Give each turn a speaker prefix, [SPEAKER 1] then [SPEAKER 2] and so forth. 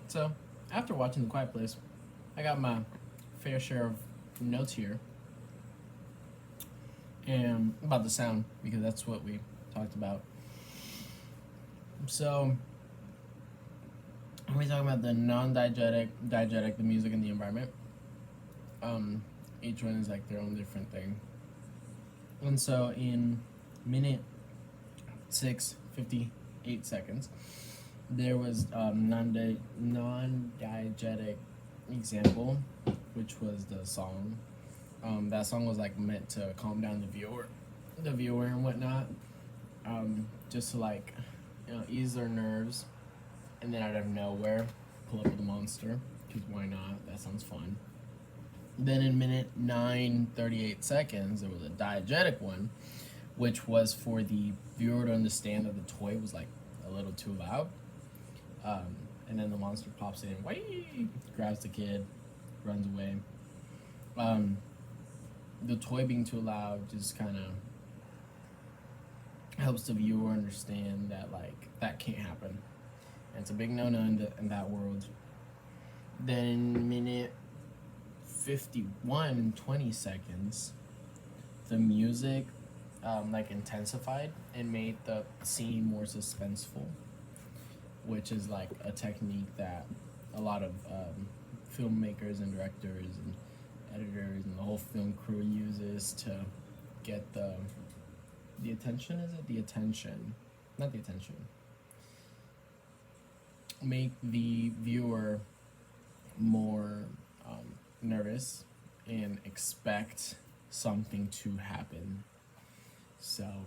[SPEAKER 1] So, after watching The Quiet Place, I got my fair share of notes here and about the sound because that's what we talked about. So, when we talk about the non-diegetic, diegetic, the music and the environment, each one is like their own different thing. And so, in minute 6:58 there was non-diegetic example, which was the song. That song was like meant to calm down the viewer and whatnot, just to like, ease their nerves, and then out of nowhere, pull up with a monster. Because why not? That sounds fun. Then in minute 9:38 there was a diegetic one, which was for the viewer to understand that the toy was like a little too loud. And then the monster pops in, whee, grabs the kid, runs away. The toy being too loud just kind of helps the viewer understand that like that can't happen. And it's a big no-no in that world. Then in minute 51 and 20 seconds, the music like intensified and made the scene more suspenseful, which is like a technique that a lot of filmmakers and directors and editors and the whole film crew uses to get the attention. Is it the attention? Not the attention. Make the viewer more nervous and expect something to happen. So